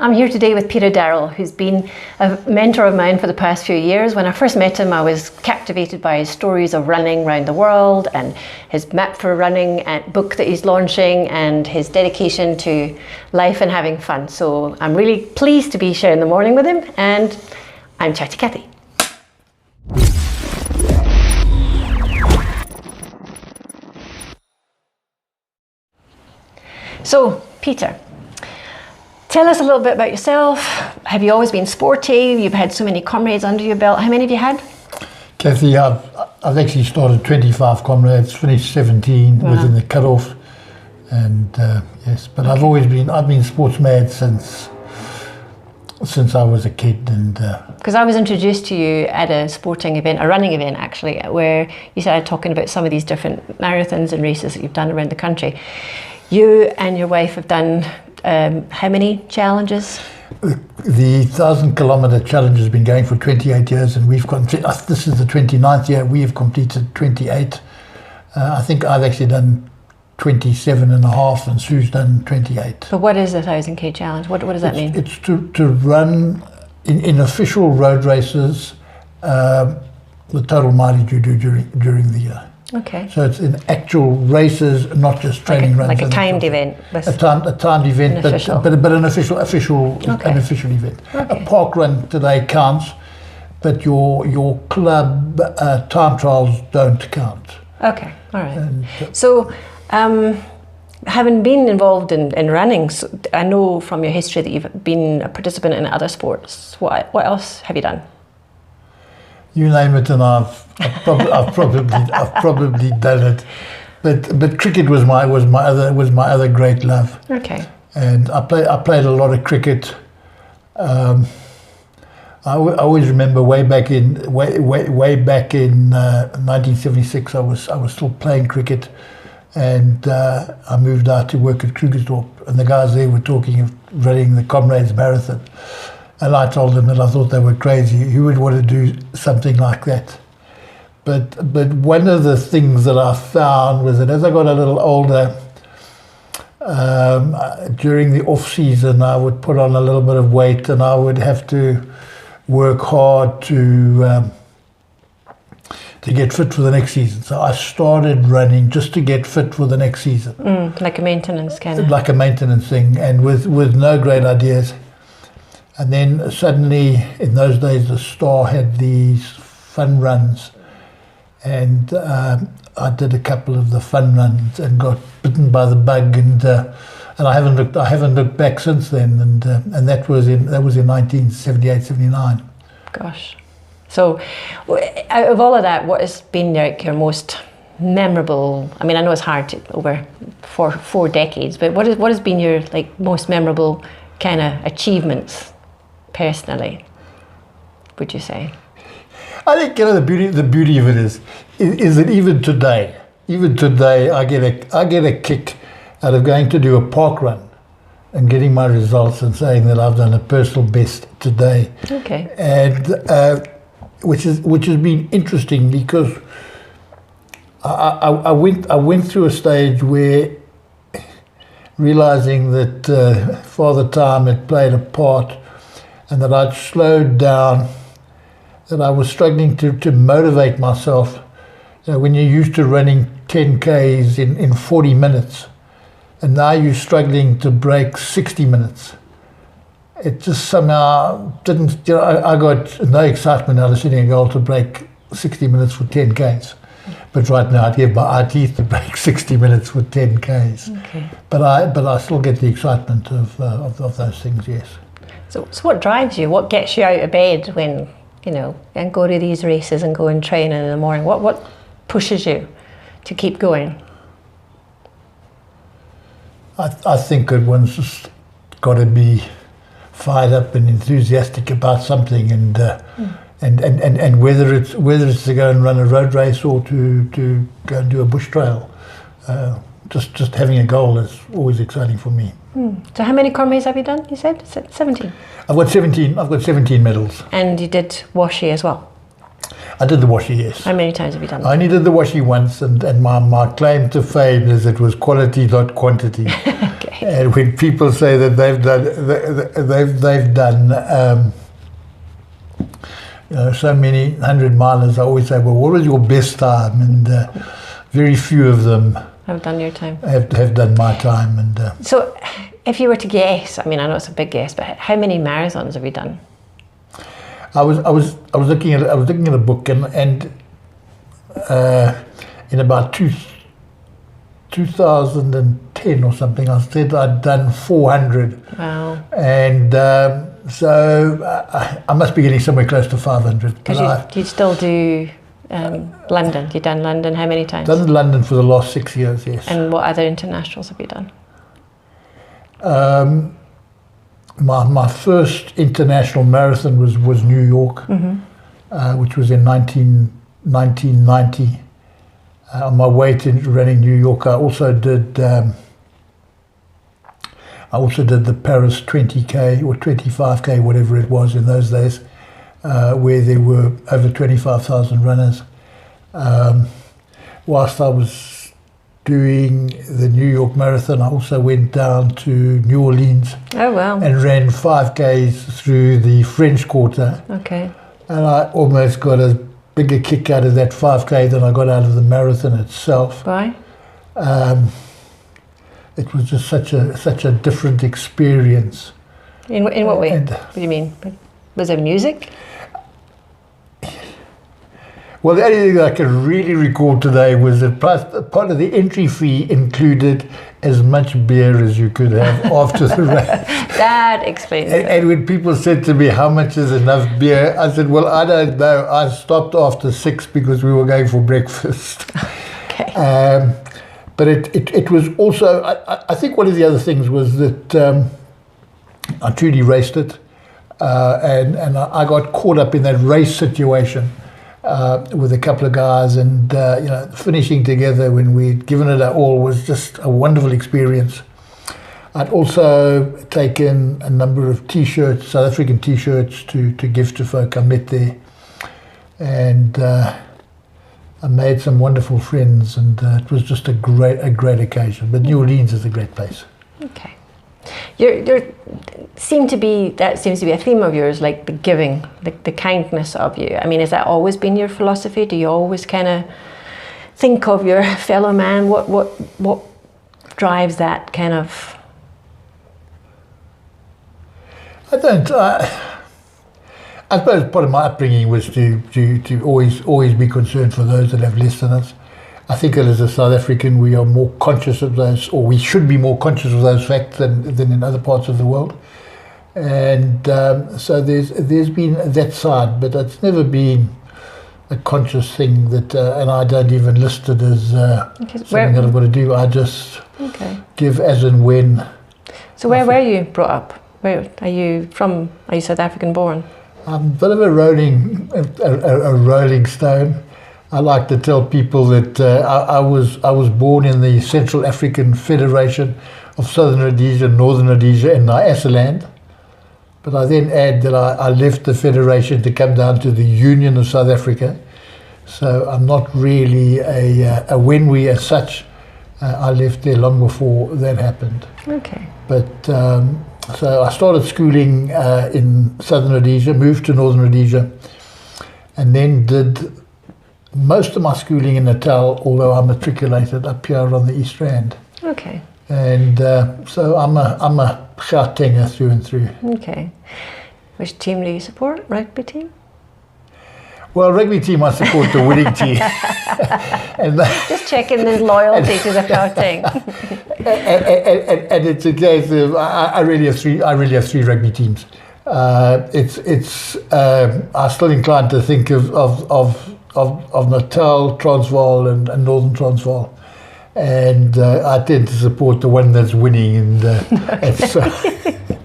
I'm here today with Peter Darroll, who's been a mentor of mine for the past few years. When I first met him, I was captivated by his stories of running around the world and his Map for Running and book that he's launching and his dedication to life and having fun. So I'm really pleased to be sharing the morning with him, and I'm Chatty Cathie. So, Peter, tell us a little bit about yourself. Have you always been sporty? You've had so many comrades under your belt. How many have you had? Kathy, I've actually started 25 comrades, finished 17, Wow. was in the cut-off, and yes, but Okay. I've been sports mad since I was a kid, and Because I was introduced to you at a sporting event, a running event actually, where you started talking about some of these different marathons and races that you've done around the country. You and your wife have done how many challenges? the 1,000-kilometre challenge has been going for 28 years, and this is the 29th year. We have completed 28. I think I've actually done 27 and a half, and Sue's done 28. But what is the 1,000k challenge? What does that mean? It's to run in official road races the total mileage you do during the year. Okay. So it's in actual races, not just training runs. Like a timed event. A timed event, but an official event. Okay. A park run today counts, but your club time trials don't count. Okay, all right. And, so, having been involved in running, so I know from your history that you've been a participant in other sports. What else have you done? you name it, and I've probably done it. But cricket was my other great love. Okay. And I played a lot of cricket. I always remember way back in 1976. I was still playing cricket, and I moved out to work at Krugersdorp, and the guys there were talking of running the Comrades Marathon, and I told them that I thought they were crazy. Who would want to do something like that? But one of the things that I found was that as I got a little older, during the off season, I would put on a little bit of weight, and I would have to work hard to get fit for the next season. So I started running just to get fit for the next season, Like a maintenance kind of. like a maintenance thing, and with no great ideas. And then suddenly, in those days, the Star had these fun runs, and I did a couple of the fun runs and got bitten by the bug, and I haven't looked back since then. And that was in 1978-79. Gosh. So, out of all of that, what has been like your most memorable? I mean, I know it's hard over four decades, but what has been your most memorable kind of achievements personally? Would you say? I think the beauty of it is that even today I get a kick out of going to do a park run and getting my results and saying that I've done a personal best today. Okay. And which has been interesting, because I went through a stage where, realizing that Father Time had played a part, and that I'd slowed down, that I was struggling to motivate myself. When you're used to running 10Ks in 40 minutes, and now you're struggling to break 60 minutes. It just somehow didn't, I got no excitement out of setting a goal to break 60 minutes for 10Ks. But right now I'd give my teeth to break 60 minutes for 10Ks. Okay. But I still get the excitement of those things, yes. So what drives you? What gets you out of bed when, and go to these races and go and train in the morning? What pushes you to keep going? I think that one's just got to be fired up and enthusiastic about something, and whether it's to go and run a road race or to go and do a bush trail, just having a goal is always exciting for me. So how many comrades have you done? You said 17. I've got 17 medals. And you did washi as well. I did the Washi, yes. How many times have you done I that? only did the Washi once, and my claim to fame is it was quality, not quantity. Okay. And when people say that they've done so many 100-milers, I always say, well, what was your best time? And very few of them I've done your time. have done my time. And So, if you were to guess, I mean, I know it's a big guess, but how many marathons have you done? I was looking at a book, and in about 2010 or something, I said I'd done 400. Wow. And so I must be getting somewhere close to 500. Because you still do London. You've done London how many times? Done London for the last 6 years, yes. And what other internationals have you done? My first international marathon was New York, which was in 1990. On my way to running New York, I also did the Paris 20K or 25K, whatever it was in those days, where there were over 25,000 runners. Whilst I was doing the New York Marathon, I also went down to New Orleans. Oh, wow. And ran 5Ks through the French Quarter. Okay. And I almost got a bigger kick out of that 5K than I got out of the marathon itself. Why? It was just such a different experience. In what way? And, What do you mean? Was there music? well, the only thing I can really recall today was that part of the entry fee included as much beer as you could have after the race. That explains it. And when people said to me, how much is enough beer? I said, well, I don't know. I stopped after 6 because we were going for breakfast. Okay. But it was also, I think one of the other things was that I truly raced it. And I got caught up in that race situation with a couple of guys, and finishing together when we'd given it our all was just a wonderful experience. I'd also taken a number of T-shirts, South African T-shirts, to give to folk I met there, and I made some wonderful friends, and it was just a great occasion. But New Orleans is a great place. Okay. Seems to be a theme of yours, like the giving, the kindness of you. I mean, has that always been your philosophy? Do you always kind of think of your fellow man? What drives that kind of? I suppose part of my upbringing was to always be concerned for those that have less than us. I think that as a South African, we are more conscious of those, or we should be more conscious of those facts than in other parts of the world. And so there's been that side, but it's never been a conscious thing that, and I don't even list it as something that I've got to do. I just give as and when. So where were you brought up? Where are you from? Are you South African born? I'm a bit of a rolling stone. I like to tell people that I was born in the Central African Federation of Southern Rhodesia, Northern Rhodesia, and Nyasaland. But I then add that I left the Federation to come down to the Union of South Africa. So I'm not really a Wenwe as such. I left there long before that happened. Okay. But so I started schooling in Southern Rhodesia, moved to Northern Rhodesia, and then did most of my schooling in Natal, although I matriculated up here on the East Rand. Okay. And so I'm a Gauteng through and through. Okay. Which team do you support? Rugby team? Well, rugby team, I support the winning team. And just checking the loyalty to the Gauteng. and it's a case of I really have three rugby teams. I'm still inclined to think of Natal, Transvaal, and Northern Transvaal. And I tend to support the one that's winning. And it's,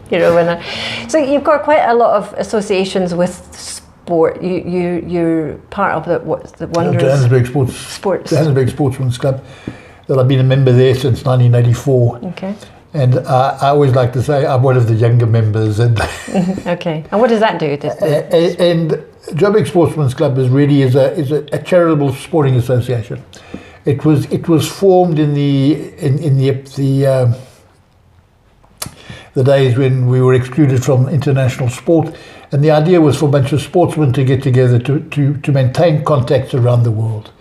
you're a winner. So you've got quite a lot of associations with sport. You're part of the Wanderers. Johannesburg Johannesburg Sportsman's Club. That I've been a member there since 1984. Okay. And I always like to say I'm one of the younger members. And okay. And what does that do? And Joburg Sportsman's Club is really a charitable sporting association. It was formed in the days when we were excluded from international sport, and the idea was for a bunch of sportsmen to get together to maintain contacts around the world.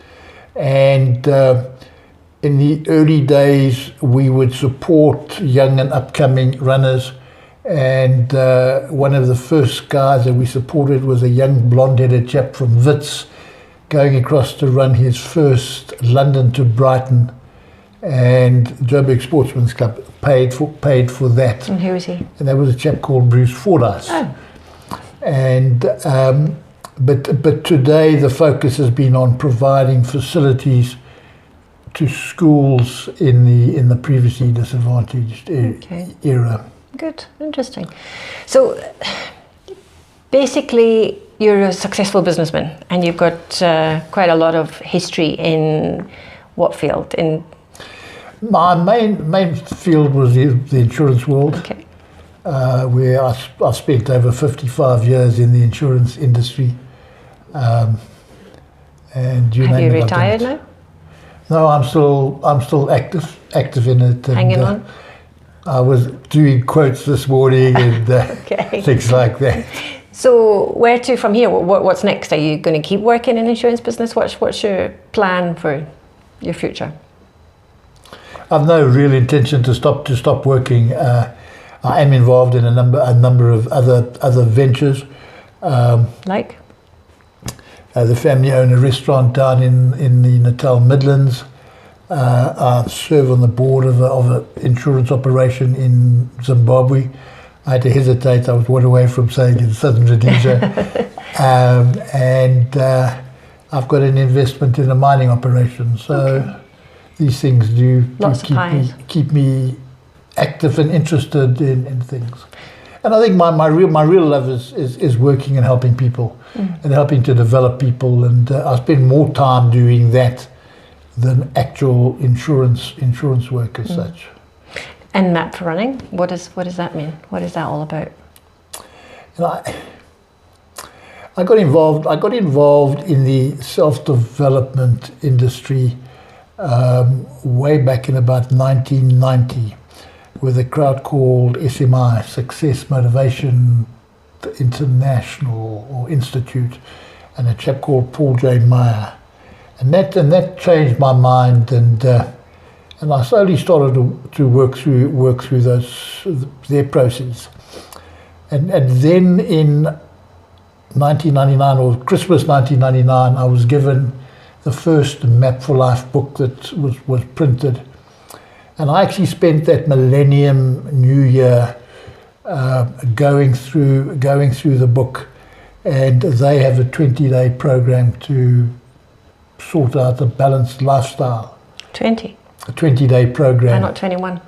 And in the early days, we would support young and upcoming runners. And one of the first guys that we supported was a young blonde-headed chap from Wits, going across to run his first London to Brighton, and Joburg Sportsman's Club paid for that. And who was he? And that was a chap called Bruce Fordyce. Oh. And but today the focus has been on providing facilities to schools in the previously disadvantaged era. Good, interesting. So basically, you're a successful businessman, and you've got quite a lot of history in what field? In my main field was the insurance world, okay. Where I spent over 55 years in the insurance industry. And have you retired now? No, I'm still active in it. And, hanging on. I was doing quotes this morning and Okay. things like that. So where to from here? What's next? Are you going to keep working in insurance business? What's your plan for your future? I've no real intention to stop working. I am involved in a number of other ventures. Like? The family own a restaurant down in the Natal Midlands. I serve on the board of an insurance operation in Zimbabwe. I had to hesitate. I was one away from saying in southern Rhodesia. And I've got an investment in a mining operation. So these things do keep me active and interested in things. And I think my real love is working and helping people and helping to develop people. And I spend more time doing that than actual insurance work as such. And map for running, what does that mean? What is that all about? And I got involved in the self-development industry way back in about 1990 with a crowd called SMI, Success Motivation International or Institute, and a chap called Paul J. Meyer. And that changed my mind, and I slowly started to work through their process. And then in 1999 or Christmas 1999, I was given the first Map for Life book that was printed, and I actually spent that Millennium New Year going through the book, and they have a 20-day program to sort out a balanced lifestyle. 20? A 20-day program. Why not 21?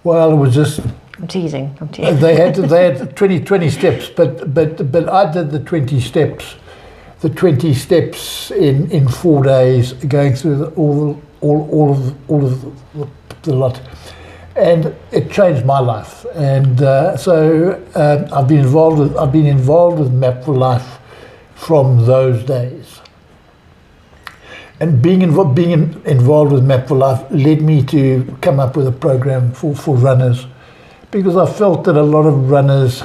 Well, it was just... I'm teasing. They had 20 steps, but I did the 20 steps. The 20 steps in 4 days, going through all of the lot, and it changed my life. And so I've been involved with Map for Life from those days. And being involved with Map for Life led me to come up with a program for runners, because I felt that a lot of runners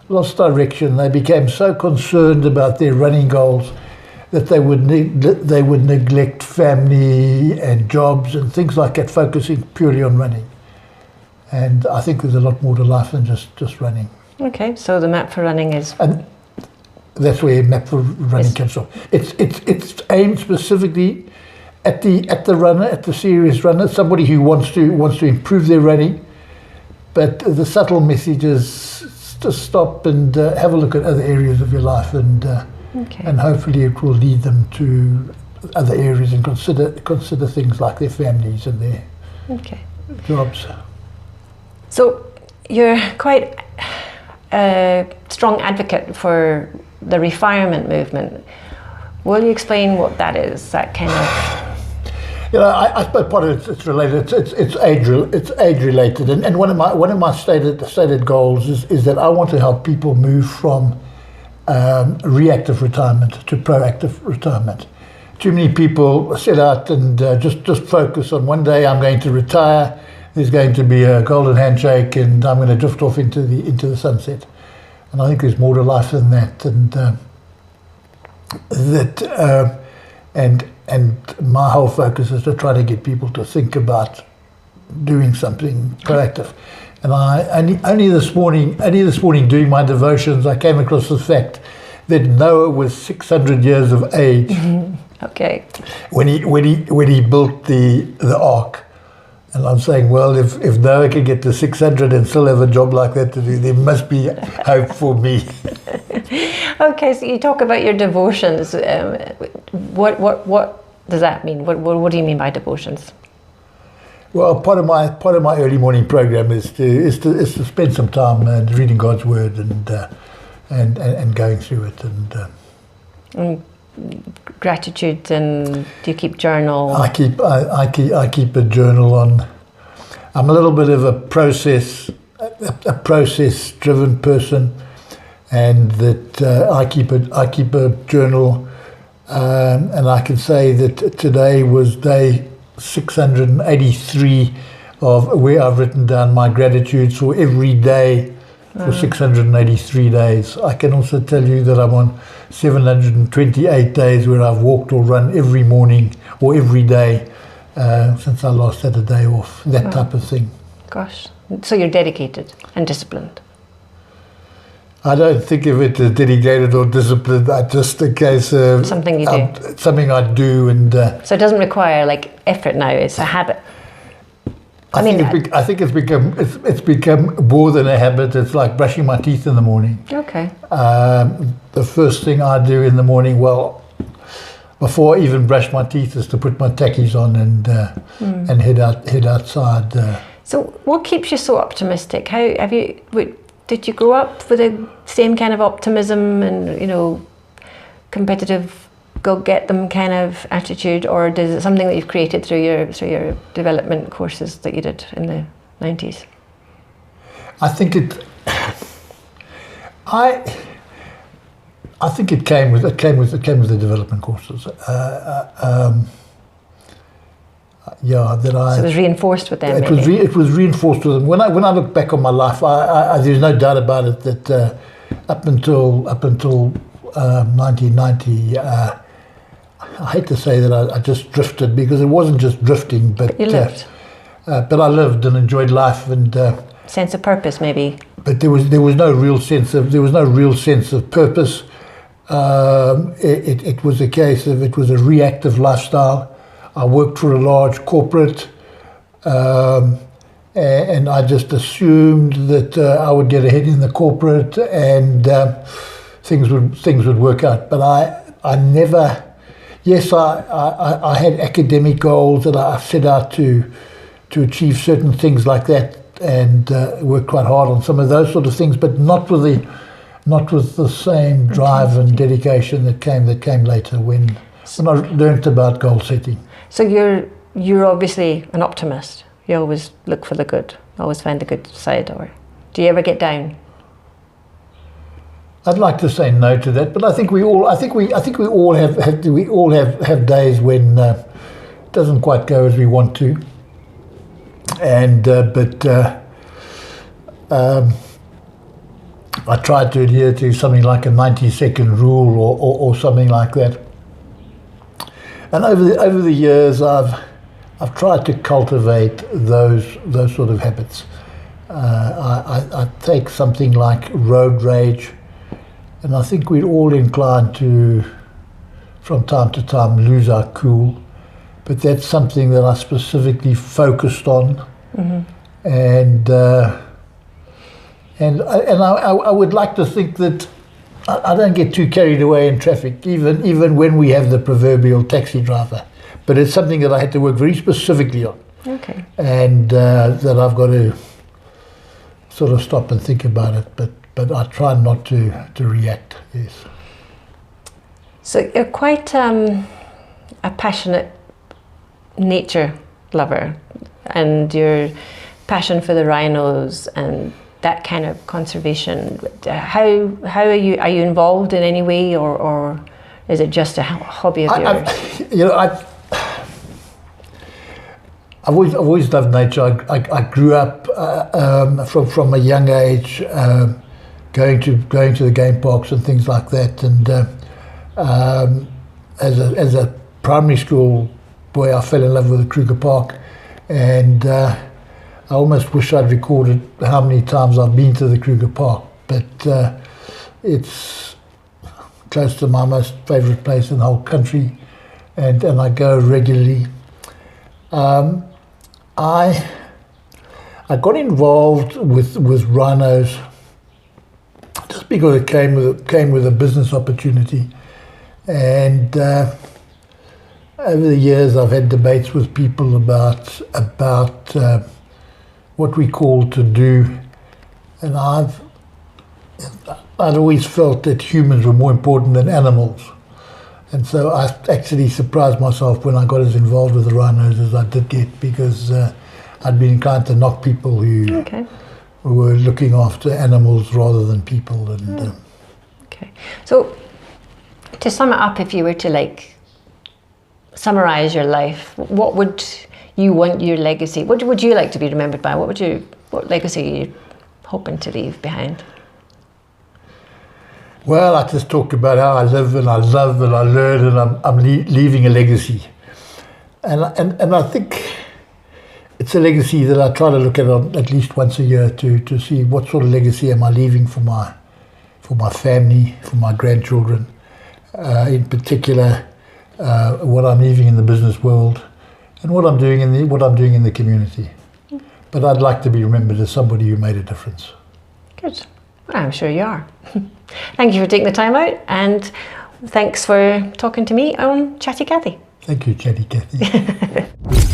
lost direction. They became so concerned about their running goals that they would neglect family and jobs and things like that, focusing purely on running. And I think there's a lot more to life than just running. Okay, so the Map for Running is... And that's where Map for Running comes from. It's aimed specifically at the runner, at the serious runner, somebody who wants to improve their running. But the subtle message is to stop and have a look at other areas of your life, and hopefully it will lead them to other areas and consider things like their families and their jobs. So you're quite a strong advocate for the retirement movement. Will you explain what that is? That kind of... You know, I suppose part of it's related. It's age related, and one of my stated goals is that I want to help people move from reactive retirement to proactive retirement. Too many people set out and just focus on one day I'm going to retire. There's going to be a golden handshake, and I'm going to drift off into the sunset. And I think there's more to life than that. And my whole focus is to try to get people to think about doing something proactive. And I only this morning doing my devotions, I came across the fact that Noah was 600 years of age. Okay. When he built the ark. And I'm saying, well, if Noah can get to 600 and still have a job like that to do, there must be hope for me. Okay, so you talk about your devotions. What does that mean? What do you mean by devotions? Well, part of my early morning program is to spend some time reading God's word and going through it and gratitude. And do you keep journal? I keep a journal on. I'm a little bit of a process driven person, and that I keep a journal, and I can say that today was day 683 of where I've written down my gratitudes for every day for 683 days. I can also tell you that I'm on 728 days where I've walked or run every morning or every day since I last had a day off, that type of thing. Gosh, so you're dedicated and disciplined. I don't think of it as dedicated or disciplined. That's just a case of something you do. Something I do, and so it doesn't require like effort now. It's a habit. I think it's become more than a habit. It's like brushing my teeth in the morning. Okay. The first thing I do in the morning, well, before I even brush my teeth, is to put my tackies on and head outside. So, what keeps you so optimistic? How have you? Did you grow up with the same kind of optimism and competitive, go get them kind of attitude, or is it something that you've created through your development courses that you did in the 90s? I think it came with the development courses. So it was reinforced with them. It was reinforced with them. When I look back on my life, there's no doubt about it that up until 1990. I hate to say that I just drifted, because it wasn't just drifting, but you lived. But I lived and enjoyed life, and sense of purpose, maybe. But there was no real sense of purpose. It was a case of, it was a reactive lifestyle. I worked for a large corporate, and I just assumed that I would get ahead in the corporate, and things would work out. But I never. Yes, I had academic goals that I set out to achieve certain things like that, and worked quite hard on some of those sort of things, but not with the same drive and dedication that came later when I learnt about goal setting. So you're obviously an optimist. You always look for the good, always find the good side. Or do you ever get down? I'd like to say no to that, but I think we all have days when it doesn't quite go as we want to, and I tried to adhere to something like a 90-second rule or something like that. And over the years, I've tried to cultivate those sort of habits. I take something like road rage. And I think we're all inclined to, from time to time, lose our cool. But that's something that I specifically focused on. Mm-hmm. And I would like to think that I don't get too carried away in traffic, even when we have the proverbial taxi driver. But it's something that I had to work very specifically on. Okay. And that I've got to sort of stop and think about it. But I try not to react, yes. So you're quite a passionate nature lover, and your passion for the rhinos and that kind of conservation. How are you involved in any way, or is it just a hobby of yours? I've always loved nature. I grew up from a young age going to the game parks and things like that. And as a primary school boy, I fell in love with the Kruger Park, and I almost wish I'd recorded how many times I've been to the Kruger Park. But it's close to my most favourite place in the whole country, and I go regularly. I got involved with rhinos just because it came with a business opportunity, and over the years I've had debates with people about what we call to do, and I'd always felt that humans were more important than animals. And so I actually surprised myself when I got as involved with the rhinos as I did get, because I'd been inclined to knock people who were looking after animals rather than people. And okay, so to sum it up, if you were to summarize your life, what would you want your legacy? What would you like to be remembered by? What legacy are you hoping to leave behind? Well, I just talked about how I live and I love and I learn, and I'm leaving a legacy. And I think it's a legacy that I try to look at least once a year to see what sort of legacy am I leaving for my family, for my grandchildren, in particular, what I'm leaving in the business world, and what I'm doing in the community. But I'd like to be remembered as somebody who made a difference. Good. Well, I'm sure you are. Thank you for taking the time out, and thanks for talking to me on Chatty Cathie. Thank you, Chatty Cathie.